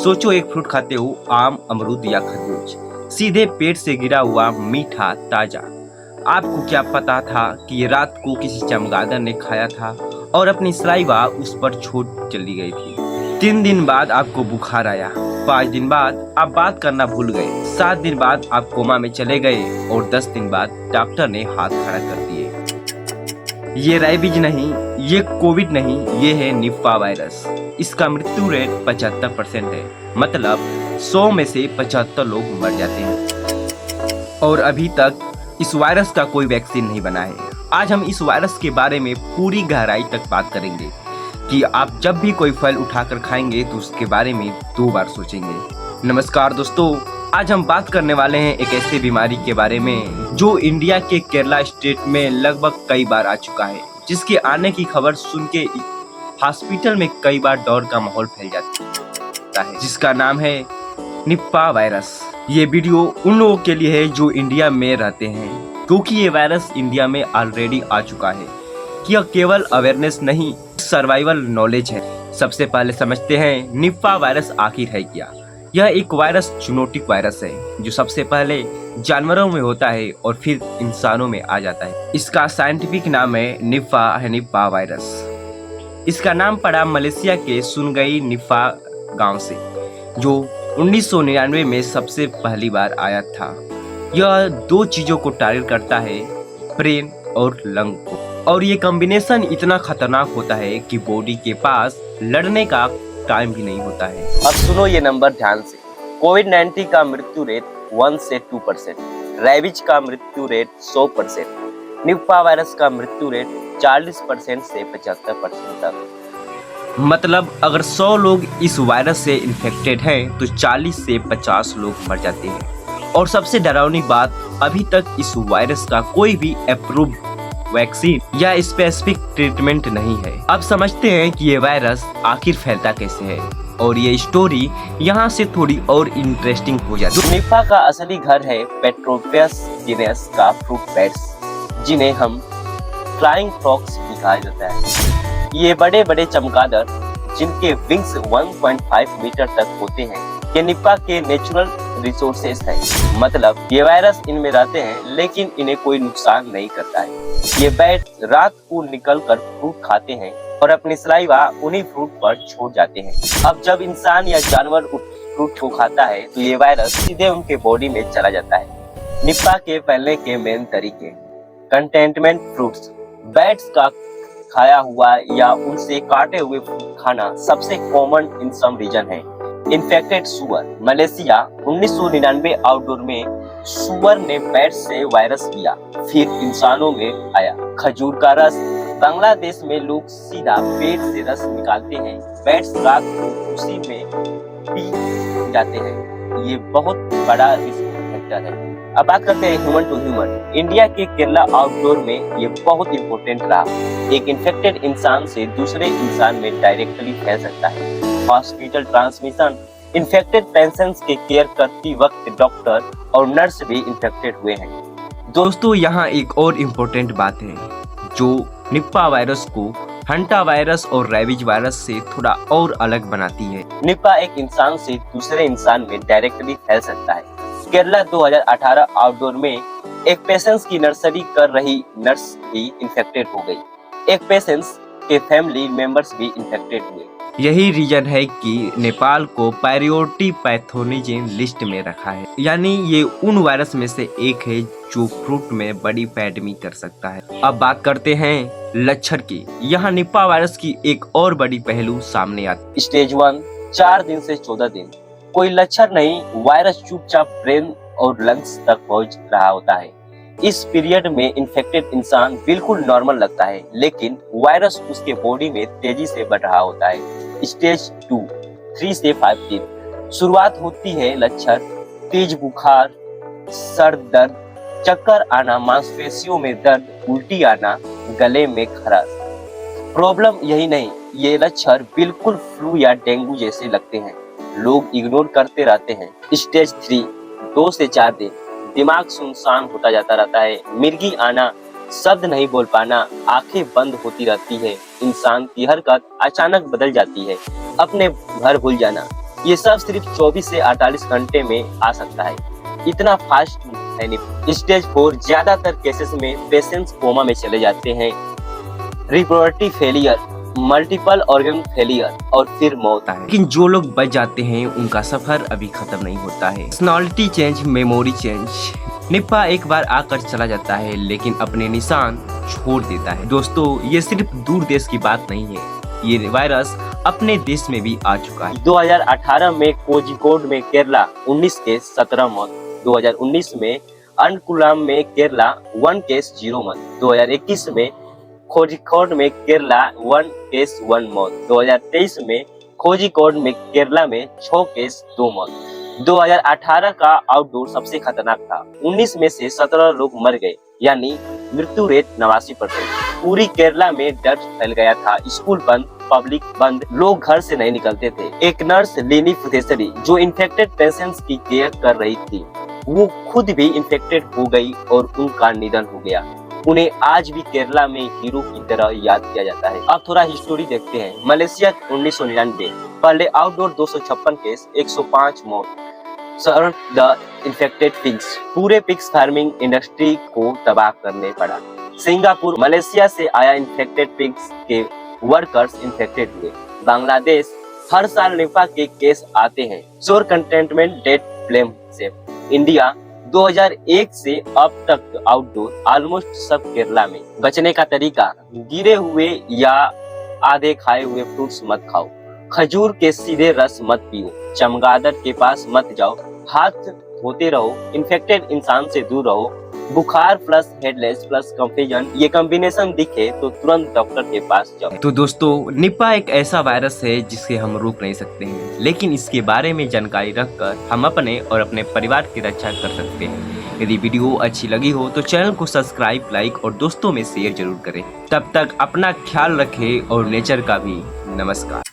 सोचो एक फ्रूट खाते हो, आम, अमरूद या खरबूज, सीधे पेट से गिरा हुआ, मीठा, ताजा। आपको क्या पता था कि ये रात को किसी चमगादड़ ने खाया था और अपनी सलाइवा उस पर छोड़ चली गई थी। 3 दिन बाद आपको बुखार आया, 5 दिन बाद आप बात करना भूल गए, 7 दिन बाद आप कोमा में चले गए और 10 दिन बाद डॉक्टर ने हाथ खड़ा कर दिए। ये रेबीज नहीं, ये कोविड नहीं, ये है निपा वायरस। इसका मृत्यु रेट 75% है, मतलब 100 में से 75 लोग मर जाते हैं। और अभी तक इस वायरस का कोई वैक्सीन नहीं बना है। आज हम इस वायरस के बारे में पूरी गहराई तक बात करेंगे कि आप जब भी कोई फल उठाकर खाएंगे तो उसके बारे में 2 बार सोचेंगे। नमस्कार दोस्तों, आज हम बात करने वाले हैं एक ऐसी बीमारी के बारे में जो इंडिया के केरला स्टेट में लगभग कई बार आ चुका है, जिसके आने की खबर सुन के हॉस्पिटल में कई बार डर का माहौल फैल जाता है, जिसका नाम है निपा वायरस। ये वीडियो उन लोगों के लिए है जो इंडिया में रहते हैं, क्योंकि ये वायरस इंडिया में ऑलरेडी आ चुका है। कि यह केवल अवेयरनेस नहीं, सर्वाइवल नॉलेज है। सबसे पहले समझते हैं निपा वायरस आखिर है क्या। यह एक वायरस जूनोटिक वायरस है जो सबसे पहले जानवरों में होता है और फिर इंसानों में आ जाता है। इसका साइंटिफिक नाम है निपा वायरस। इसका नाम पड़ा मलेशिया के सुनगई निपा गांव से, जो 1999 में सबसे पहली बार आया था। यह 2 चीजों को टारगेट करता है, ब्रेन और लंग को, और ये कॉम्बिनेशन इतना खतरनाक होता है कि बॉडी के पास लड़ने का टाइम भी नहीं होता है। अब सुनो ये नंबर ध्यान से। कोविड-19 का मृत्यु रेट 1 से 2%, रेबीज का मृत्यु रेट 100%, निपा वायरस का मृत्यु रेट 40% से 75% तक। मतलब अगर 100 लोग इस वायरस से इन्फेक्टेड हैं तो 40 से 50 लोग मर जाते हैं। और सबसे डरावनी बात, अभी तक इस वायरस का कोई भी अप्रूव्ड वैक्सीन या स्पेसिफिक ट्रीटमेंट नहीं है। अब समझते हैं कि ये वायरस आखिर फैलता कैसे है, और ये स्टोरी यहाँ से थोड़ी और इंटरेस्टिंग हो जाती है। निपा का असली घर है पेट्रोपियस जीनस का फ्रूट बैट्स, जिन्हें हम फ्लाइंग फ्रॉग्स भी कहा जाता है। ये बड़े बड़े चमगादड़ जिनके विंग्स 1.5 मीटर तक होते हैं, ये निपा के नेचुरल रिसोर्सेस है। मतलब ये वायरस इनमें रहते हैं लेकिन इन्हें कोई नुकसान नहीं करता है। ये बैट रात को निकलकर फ्रूट खाते हैं और अपनी सलाइवा उन्हीं फ्रूट पर छोड़ जाते हैं। अब जब इंसान या जानवर फ्रूट को खाता है तो ये वायरस सीधे उनके बॉडी में चला जाता है। निपा के फैलने के मेन तरीके, कंटेनमेंट फ्रूट्स, बैट्स का खाया हुआ या उनसे काटे हुए फ्रूट खाना सबसे कॉमन इन सम रीजन है। इन्फेक्टेड सुअर, मलेशिया 1999 आउटडोर में सुअर ने बैट से वायरस लिया, फिर इंसानों में आया। खजूर का रस, बांग्लादेश में लोग सीधा पेट से रस निकालते हैं, बैट्स रात को उसी में पी जाते हैं। ये बहुत बड़ा रिस्क फैक्टर है। अब बात करते हैं ह्यूमन टू ह्यूमन। इंडिया के केरला आउटडोर में ये बहुत इंपॉर्टेंट रहा। एक इन्फेक्टेड इंसान से दूसरे इंसान में डायरेक्टली फैल सकता है। हॉस्पिटल ट्रांसमिशन, इन्फेक्टेड पेशेंट्स के केयर करती वक्त डॉक्टर और नर्स भी इन्फेक्टेड हुए हैं। दोस्तों, यहाँ एक और इम्पोर्टेंट बात है जो निपा वायरस को हंटा वायरस और रेबीज वायरस से थोड़ा और अलग बनाती है। निपा एक इंसान से दूसरे इंसान में डायरेक्टली फैल सकता है। केरला 2018 आउटडोर में एक पेशेंट्स की नर्सरी कर रही नर्स भी इन्फेक्टेड हो गई। एक पेशेंट्स के फैमिली मेंबर्स भी इन्फेक्टेड हुए। यही रीजन है कि नेपाल को प्रायोरिटी पैथोजन लिस्ट में रखा है, यानी ये उन वायरस में से एक है जो फ्रूट में बड़ी पैंडेमिक कर सकता है। अब बात करते हैं लक्षण की। यहाँ निपा वायरस की एक और बड़ी पहलू सामने आती है। स्टेज 1 4 दिन से 14 दिन, कोई लक्षण नहीं, वायरस चुपचाप ब्रेन और लंग्स तक पहुँच रहा होता है। इस पीरियड में इन्फेक्टेड इंसान बिल्कुल नॉर्मल लगता है, लेकिन वायरस उसके बॉडी में तेजी से बढ़ रहा होता है। स्टेज 2 3 से 5 दिन, शुरुआत होती है लक्षण, तेज बुखार, सर दर्द, चक्कर आना, मांसपेशियों में दर्द, उल्टी आना, गले में खराश। प्रॉब्लम यही नहीं, ये लक्षण बिल्कुल फ्लू या डेंगू जैसे लगते हैं, लोग इग्नोर करते रहते हैं। स्टेज 3 2 से 4 दिन, दिमाग सुनसान होता जाता रहता है, मिर्गी आना, शब्द नहीं बोल पाना, आंखें बंद होती रहती है, इंसान की हरकत अचानक बदल जाती है, अपने घर भूल जाना, ये सब सिर्फ 24 से 48 घंटे में आ सकता है। इतना फास्ट है निपा। स्टेज 4 ज्यादातर केसेस में पेशेंट्स कोमा में चले जाते हैं, reproductive failure, multiple organ failure और फिर मौत है। लेकिन जो लोग बच जाते हैं उनका सफर अभी खत्म नहीं होता है। Personality change, memory change. Nipah एक बार आकर चला जाता है लेकिन अपने निशान छोड़ देता है। दोस्तों, ये सिर्फ दूर देश की बात नहीं है, ये वायरस अपने देश में भी आ चुका है। 2018 में कोझिकोड में केरला 19 केस 17 मौत। 2019 में अनकुलम में केरला 1 केस 0 मौत। 2021 में कोझिकोड में केरला 1 केस 1 मौत। 2023 में कोझिकोड में केरला में 6 केस 2 मौत। 2018 का आउटडोर सबसे खतरनाक था। 19 में से 17 लोग मर गए, यानी मृत्यु रेट 89%। पूरी केरला में डर फैल गया था। स्कूल बंद, पब्लिक बंद, लोग घर से नहीं निकलते थे। एक नर्स लेनी फुदेसरी जो इन्फेक्टेड पेशेंट्स की केयर कर रही थी, वो खुद भी इन्फेक्टेड हो गई और उनका निधन हो गया। उन्हें आज भी केरला में हीरो की तरह याद किया जाता है। अब थोड़ा हिस्टोरी देखते हैं। मलेशिया 1999, पहले आउटडोर 256 केस 105 मौत। सर्व द इन्फेक्टेड पिग्स, पूरे पिग्स फार्मिंग इंडस्ट्री को तबाह करने पड़ा। सिंगापुर, मलेशिया से आया इन्फेक्टेड पिग्स के वर्कर्स इन्फेक्टेड हुए। बांग्लादेश, हर साल निपा के केस आते हैं। शोर कंटेनमेंट डेट फ्लेम से। इंडिया, 2001 से अब तक आउटडोर ऑलमोस्ट सब केरला में। बचने का तरीका, गिरे हुए या आधे खाए हुए फ्रूट्स मत खाओ, खजूर के सीधे रस मत पियो, चमगादड़ के पास मत जाओ, हाथ धोते रहो, इन्फेक्टेड इंसान से दूर रहो, बुखार प्लस हेडलेस प्लस कंफ्यूजन ये कॉम्बिनेशन दिखे तो तुरंत डॉक्टर के पास जाओ। तो दोस्तों, निपा एक ऐसा वायरस है जिसे हम रोक नहीं सकते हैं, लेकिन इसके बारे में जानकारी रखकर हम अपने और अपने परिवार की रक्षा कर सकते हैं। यदि वीडियो अच्छी लगी हो तो चैनल को सब्सक्राइब, लाइक और दोस्तों में शेयर जरूर करें। तब तक अपना ख्याल रखें और नेचर का भी नमस्कार।